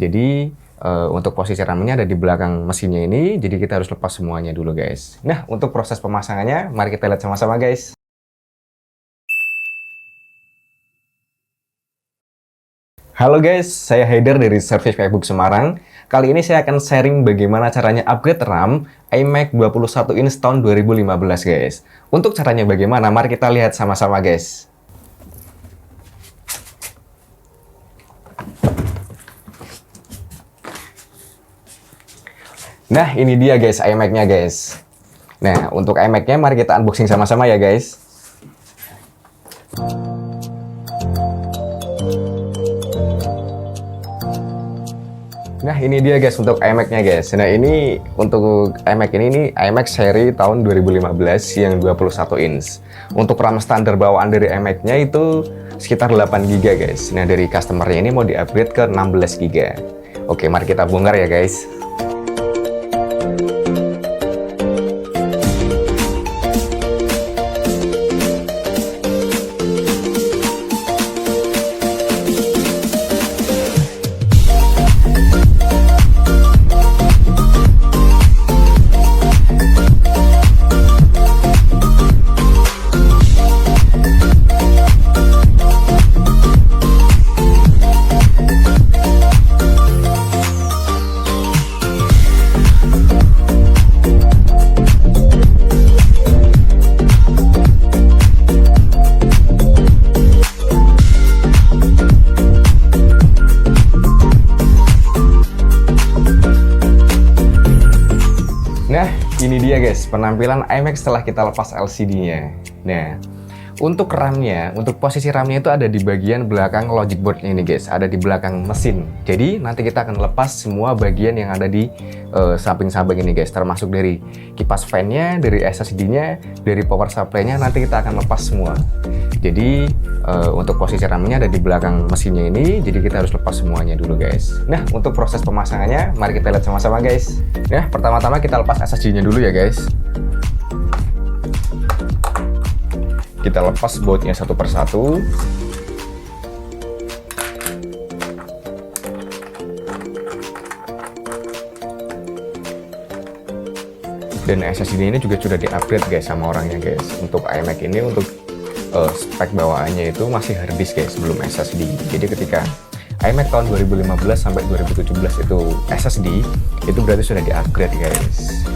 Jadi untuk posisi RAM-nya ada di belakang mesinnya ini, jadi kita harus lepas semuanya dulu guys. Nah, untuk proses pemasangannya, mari kita lihat sama-sama guys. Halo guys, saya Haider dari Service Macbook Semarang. Kali ini saya akan sharing bagaimana caranya upgrade RAM iMac 21 inch tahun 2015 guys. Untuk caranya bagaimana, mari kita lihat sama-sama guys. Nah, ini dia guys iMac-nya guys. Nah, untuk iMac-nya mari kita unboxing sama-sama ya guys. Nah, ini dia guys untuk iMac-nya guys. Nah, ini untuk iMac ini iMac seri tahun 2015 yang 21 inch. Untuk RAM standar bawaan dari iMac-nya itu sekitar 8 GB guys. Nah, dari customer-nya ini mau di-upgrade ke 16 GB. Oke, mari kita bongkar ya guys. Nah, ini dia guys, penampilan iMac setelah kita lepas LCD-nya. Nah, untuk RAM-nya, untuk posisi RAM-nya itu ada di bagian belakang logic board-nya ini guys, ada di belakang mesin. Jadi, nanti kita akan lepas semua bagian yang ada di samping-samping ini guys, termasuk dari kipas fan-nya, dari SSD-nya, dari power supply-nya, nanti kita akan lepas semua. Jadi, untuk posisi RAM-nya ada di belakang mesinnya ini, jadi kita harus lepas semuanya dulu guys. Nah, untuk proses pemasangannya, mari kita lihat sama-sama guys. Nah, pertama-tama kita lepas SSD-nya dulu ya guys. Kita lepas bautnya satu persatu. Dan SSD ini juga sudah di-upgrade guys sama orangnya guys. Untuk iMac ini untuk spek bawaannya itu masih hard disk guys, belum SSD. Jadi ketika iMac tahun 2015 sampai 2017 itu SSD, itu berarti sudah di-upgrade guys.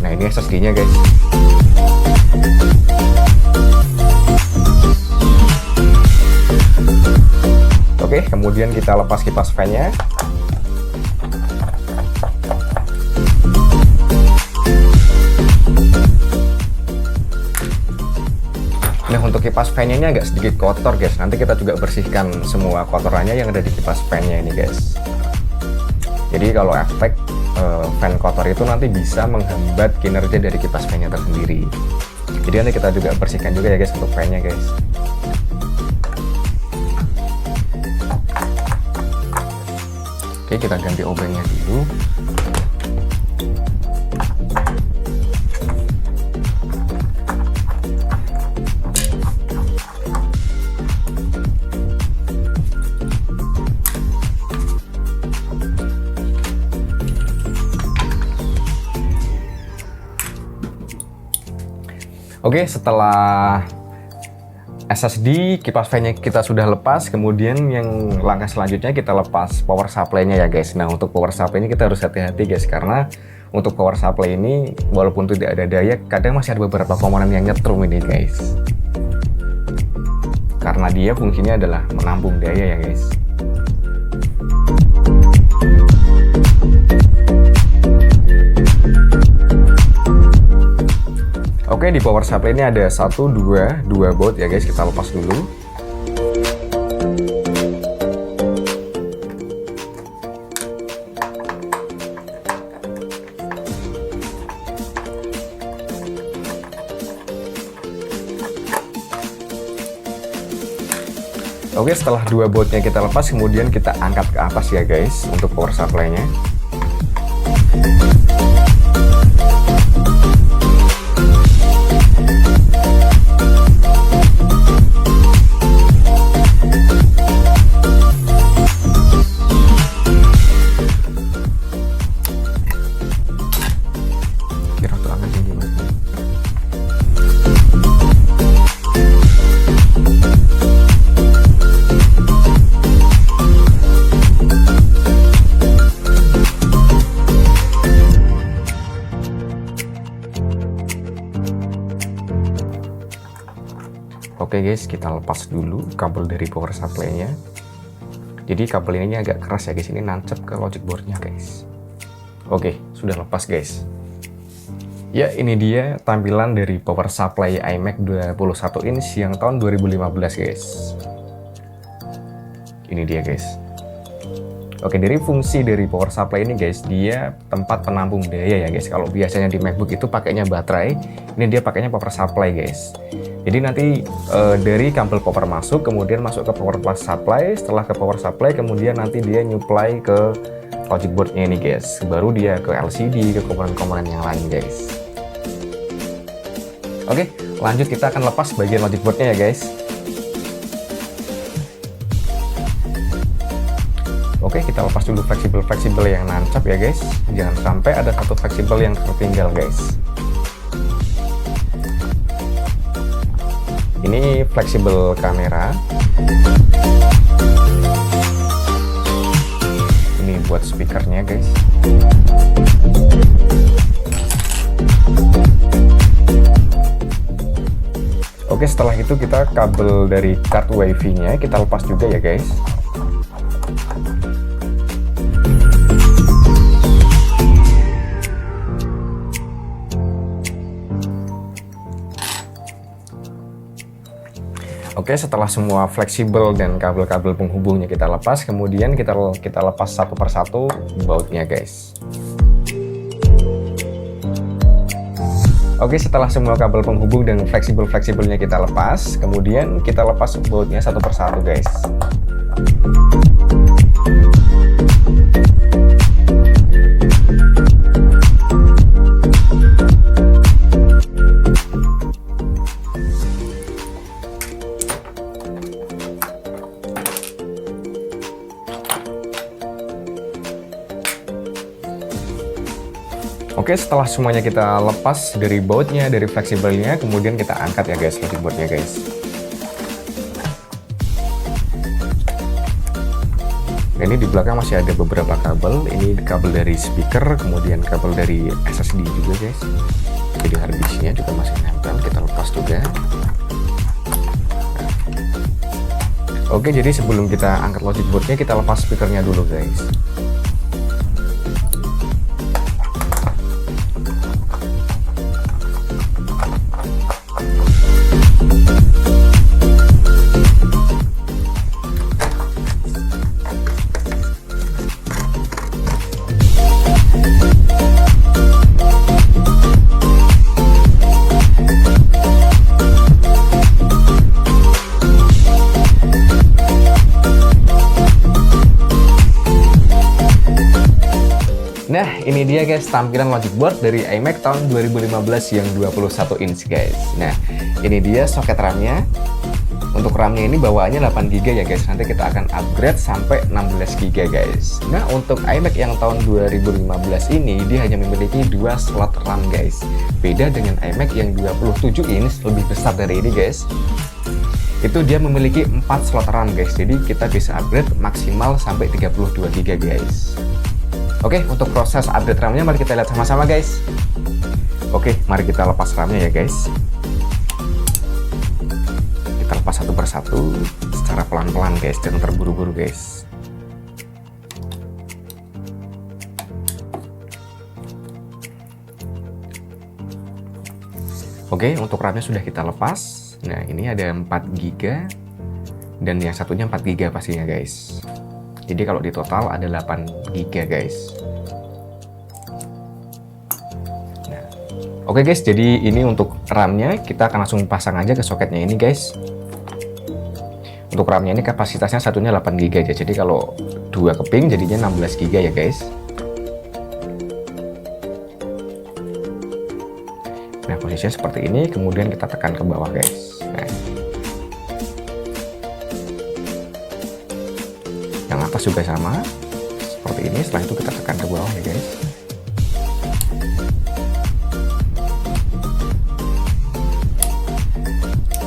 Nah, ini SSD-nya guys. Oke, kemudian kita lepas kipas fan-nya. Nah, untuk kipas fan-nya ini agak sedikit kotor guys. Nanti kita juga bersihkan semua kotorannya yang ada di kipas fan-nya ini guys. Jadi kalau efek fan kotor itu nanti bisa menghambat kinerja dari kipas fan-nya tersendiri. Jadi nanti kita juga bersihkan juga ya guys untuk fan-nya guys. Oke, kita ganti obengnya dulu. Oke, setelah SSD, kipas fan-nya kita sudah lepas, kemudian yang langkah selanjutnya kita lepas power supply-nya ya guys. Nah, untuk power supply ini kita harus hati-hati guys, karena untuk power supply ini walaupun tidak ada daya, kadang masih ada beberapa komponen yang nyetrum ini guys. Karena dia fungsinya adalah menampung daya ya guys. Oke, di power supply ini ada dua baut ya guys, kita lepas dulu. Oke, setelah dua bautnya kita lepas, kemudian kita angkat ke atas ya guys untuk power supply-nya. Oke guys, kita lepas dulu kabel dari power supply-nya. Jadi kabel ini agak keras ya guys, ini nancep ke logic board-nya guys. Oke, sudah lepas guys. Ya, ini dia tampilan dari power supply iMac 21 inch yang tahun 2015 guys. Ini dia guys. Oke, dari fungsi dari power supply ini guys, dia tempat penampung daya ya guys. Kalau biasanya di MacBook itu pakainya baterai, ini dia pakainya power supply guys. Jadi nanti dari kabel power masuk, kemudian masuk ke power plus supply, setelah ke power supply, kemudian nanti dia nyuplai ke logic board-nya ini guys. Baru dia ke LCD, ke komponen-komponen yang lain guys. Oke, lanjut kita akan lepas bagian logic board-nya ya guys. Oke, kita lepas dulu fleksibel yang nancap ya guys. Jangan sampai ada satu fleksibel yang tertinggal guys. Ini fleksibel kamera. Ini buat speakernya guys. Oke, setelah itu kita kabel dari card WiFi-nya kita lepas juga ya guys. Oke, setelah semua fleksibel dan kabel-kabel penghubungnya kita lepas, kemudian kita lepas satu persatu bautnya guys. Oke, setelah semua kabel penghubung dan fleksibelnya kita lepas, kemudian kita lepas bautnya satu persatu guys. Oke, setelah semuanya kita lepas dari bautnya, dari fleksibelnya, kemudian kita angkat ya guys logic boardnya guys. Ini di belakang masih ada beberapa kabel. Ini kabel dari speaker, kemudian kabel dari SSD juga guys. Jadi hard disk-nya juga masih nempel, kita lepas juga. Oke, jadi sebelum kita angkat logic boardnya, kita lepas speakernya dulu guys. Nah, ini dia guys tampilan logic board dari iMac tahun 2015 yang 21 inch guys. Nah, ini dia soket RAM-nya. Untuk RAM-nya ini bawaannya 8GB ya guys. Nanti kita akan upgrade sampai 16GB guys. Nah, untuk iMac yang tahun 2015 ini dia hanya memiliki 2 slot RAM guys. Beda dengan iMac yang 27 inch lebih besar dari ini guys. Itu dia memiliki 4 slot RAM guys. Jadi kita bisa upgrade maksimal sampai 32GB guys. Oke, untuk proses update RAM-nya mari kita lihat sama-sama guys. Oke, mari kita lepas RAM-nya ya guys. Kita lepas satu persatu secara pelan-pelan guys, jangan terburu-buru guys. Oke, untuk RAM-nya sudah kita lepas. Nah, ini ada 4GB dan yang satunya 4GB pastinya guys. Jadi kalau di total ada 8GB guys. Nah, oke guys, jadi ini untuk RAM-nya kita akan langsung pasang aja ke soketnya ini guys. Untuk RAM-nya ini kapasitasnya satunya 8GB aja. Jadi kalau 2 keping jadinya 16GB ya guys. Nah, posisinya seperti ini, kemudian kita tekan ke bawah guys. Nah, yang atas juga sama seperti ini, setelah itu kita tekan ke bawah ya guys.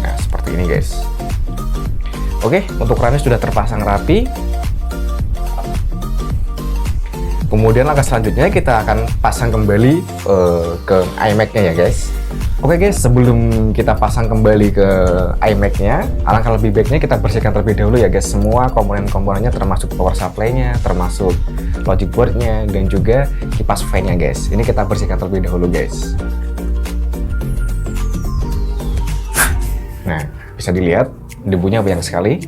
Nah, seperti ini guys. Oke, untuk RAM-nya sudah terpasang rapi. Kemudian langkah selanjutnya kita akan pasang kembali ke iMac-nya ya guys. Oke guys, sebelum kita pasang kembali ke iMac-nya, alangkah lebih baiknya kita bersihkan terlebih dahulu ya guys, semua komponen-komponennya termasuk power supply-nya, termasuk logic board-nya, dan juga kipas fan-nya guys. Ini kita bersihkan terlebih dahulu guys. Nah, bisa dilihat debunya banyak sekali.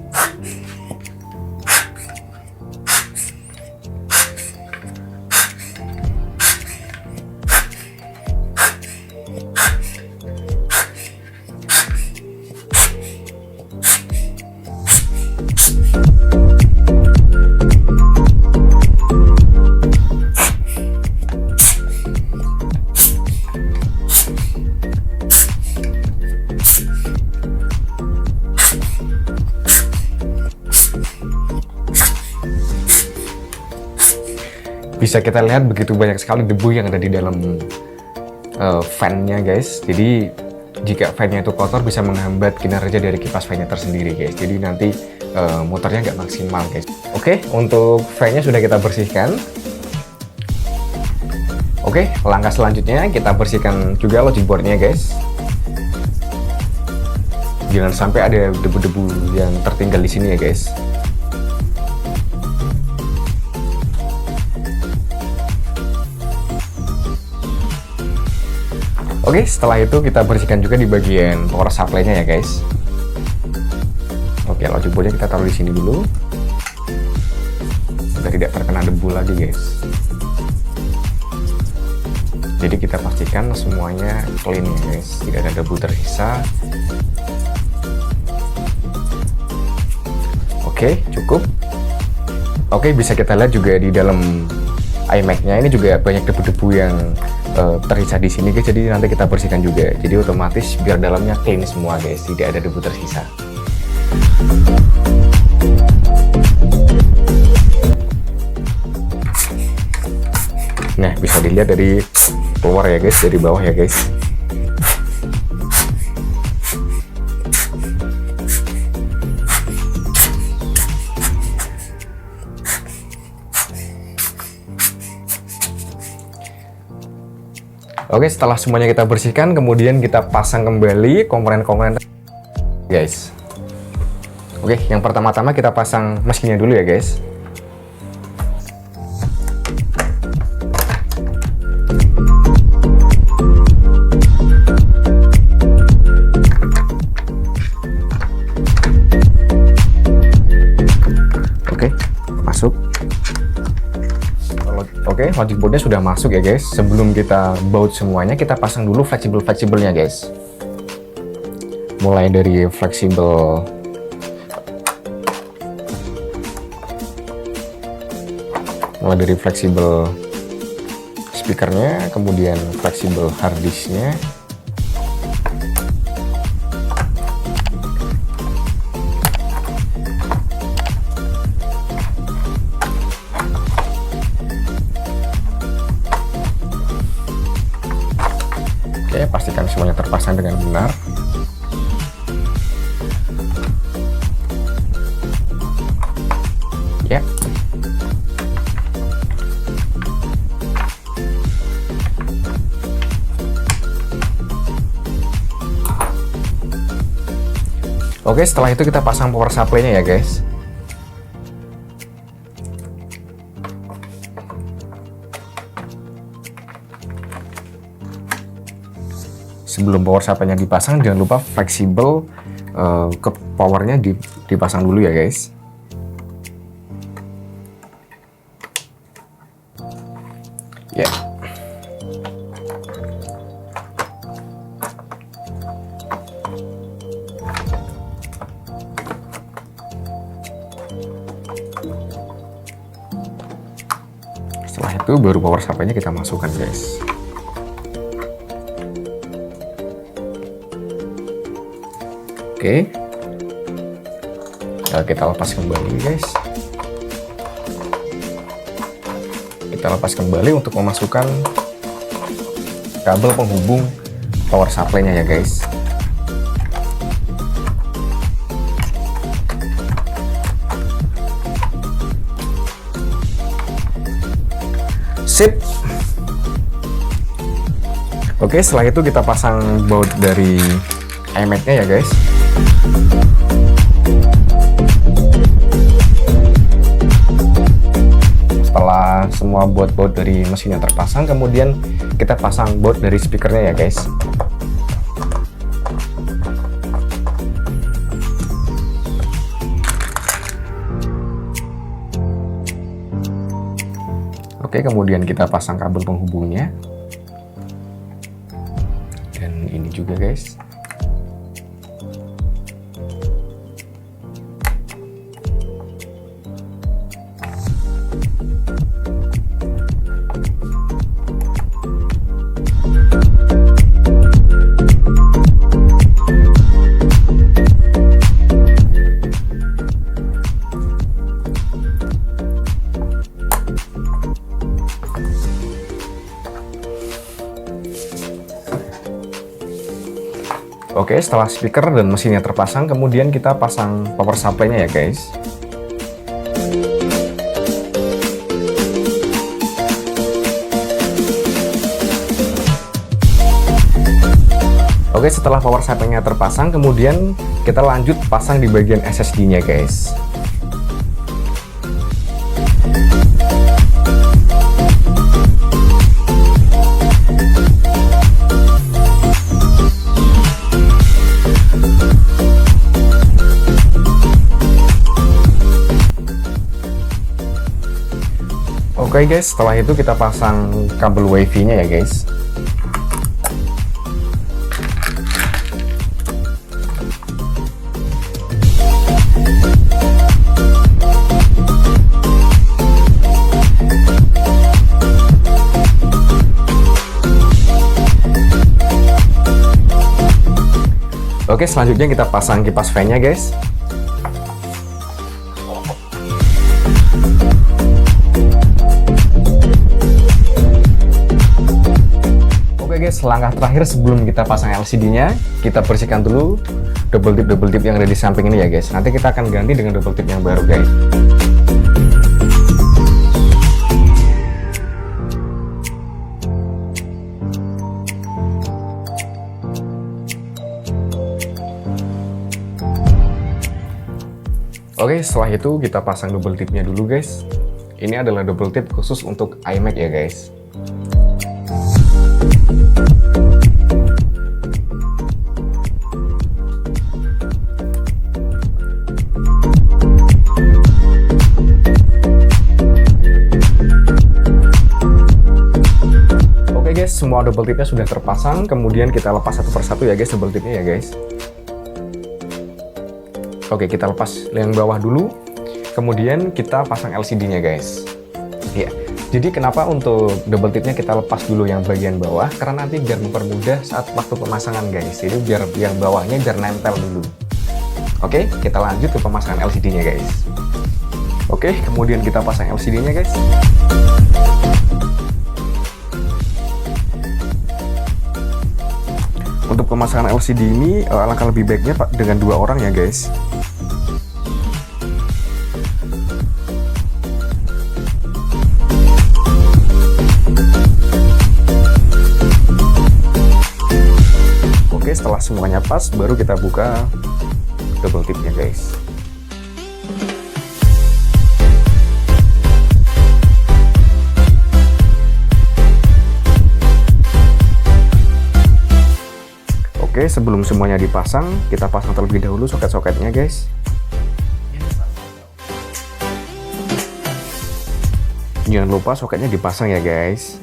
Bisa kita lihat begitu banyak sekali debu yang ada di dalam fan-nya guys. Jadi jika fan-nya itu kotor bisa menghambat kinerja dari kipas fan-nya tersendiri guys. Jadi nanti motornya nggak maksimal guys. Oke, untuk fan-nya sudah kita bersihkan. Oke, langkah selanjutnya kita bersihkan juga logic board-nya guys. Jangan sampai ada debu-debu yang tertinggal di sini ya guys. Oke, setelah itu kita bersihkan juga di bagian power supply-nya ya guys. Oke, logic board-nya kita taruh di sini dulu. Agar tidak terkena debu lagi guys. Jadi kita pastikan semuanya clean ya guys, tidak ada debu tersisa. Oke, cukup. Oke, bisa kita lihat juga di dalam iMac-nya ini juga banyak debu-debu yang tersisa di sini guys. Jadi nanti kita bersihkan juga. Jadi otomatis biar dalamnya clean semua guys, tidak ada debu tersisa. Nah, bisa dilihat dari keluar ya guys, dari bawah ya guys. Oke, setelah semuanya kita bersihkan, kemudian kita pasang kembali komponen-komponen guys. Oke, yang pertama-tama kita pasang mesinnya dulu ya guys. Oke, masuk. Oke, logic boardnya sudah masuk ya guys. Sebelum kita baut semuanya, kita pasang dulu fleksibel-fleksibelnya guys. Mulai dari fleksibel speakernya, kemudian fleksibel hard disknya. Oke, pastikan semuanya terpasang dengan benar. Ya. Oke, setelah itu kita pasang power supply-nya ya guys. Sebelum power supply-nya dipasang, jangan lupa fleksibel ke powernya dipasang dulu ya guys. Ya. Setelah itu baru power supply-nya kita masukkan guys. Oke, nah, kita lepas kembali guys. Kita lepas kembali untuk memasukkan kabel penghubung power supply-nya ya guys. Sip. Oke, setelah itu kita pasang baut dari iMac-nya ya guys. Setelah semua baut-baut dari mesinnya terpasang, kemudian kita pasang baut dari speakernya ya guys. Oke, kemudian kita pasang kabel penghubungnya. Dan ini juga guys. Oke, setelah speaker dan mesinnya terpasang, kemudian kita pasang power supply-nya ya guys. Oke, setelah power supply-nya terpasang, kemudian kita lanjut pasang di bagian SSD-nya guys. Oke guys, setelah itu kita pasang kabel WiFi-nya ya guys. Oke, selanjutnya kita pasang kipas fan-nya guys. Guys, langkah terakhir sebelum kita pasang LCD-nya, kita bersihkan dulu double tip yang ada di samping ini ya guys. Nanti kita akan ganti dengan double tip yang baru guys. Oke, setelah itu kita pasang double tipnya dulu guys. Ini adalah double tip khusus untuk iMac ya guys. Semua double tipnya sudah terpasang, kemudian kita lepas satu persatu ya guys double tipnya ya guys. Oke, kita lepas yang bawah dulu, kemudian kita pasang LCD-nya guys. Ya, jadi kenapa untuk double tipnya kita lepas dulu yang bagian bawah? Karena nanti biar mempermudah saat waktu pemasangan guys. Jadi biar yang bawahnya biar nempel dulu. Oke, kita lanjut ke pemasangan LCD-nya guys. Oke, kemudian kita pasang LCD-nya guys. Untuk pemasangan LCD ini alangkah lebih baiknya dengan 2 orang ya guys. Oke, setelah semuanya pas, baru kita buka double tipnya guys. Oke, sebelum semuanya dipasang, kita pasang terlebih dahulu soket-soketnya guys. Jangan lupa soketnya dipasang ya guys.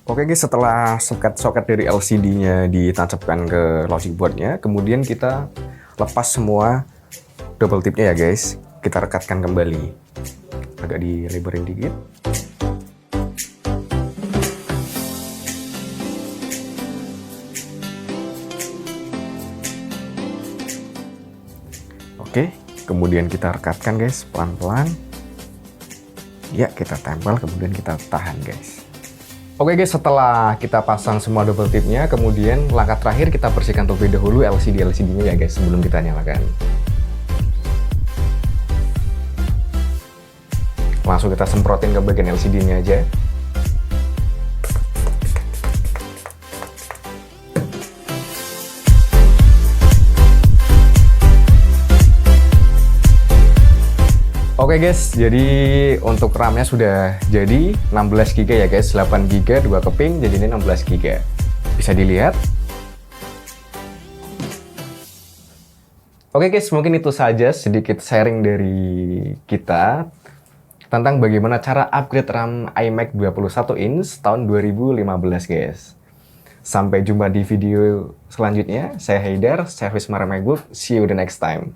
Oke guys, setelah soket-soket dari LCD-nya ditancapkan ke logic board-nya, kemudian kita lepas semua double tipnya ya guys. Kita rekatkan kembali. Agak dilebarin dikit. Oke, kemudian kita rekatkan guys, pelan-pelan. Ya, kita tempel, kemudian kita tahan guys. Oke guys, setelah kita pasang semua double tipnya, kemudian langkah terakhir kita bersihkan terlebih dahulu LCD-nya ya guys, sebelum kita nyalakan. Langsung kita semprotin ke bagian LCD-nya aja. Oke guys, jadi untuk RAM-nya sudah jadi 16 GB ya guys, 8 GB 2 keping, jadi ini 16 GB. Bisa dilihat. Oke guys, mungkin itu saja sedikit sharing dari kita tentang bagaimana cara upgrade RAM iMac 21 inch tahun 2015 guys. Sampai jumpa di video selanjutnya. Saya Haidar, saya Wismar MacBook. See you the next time.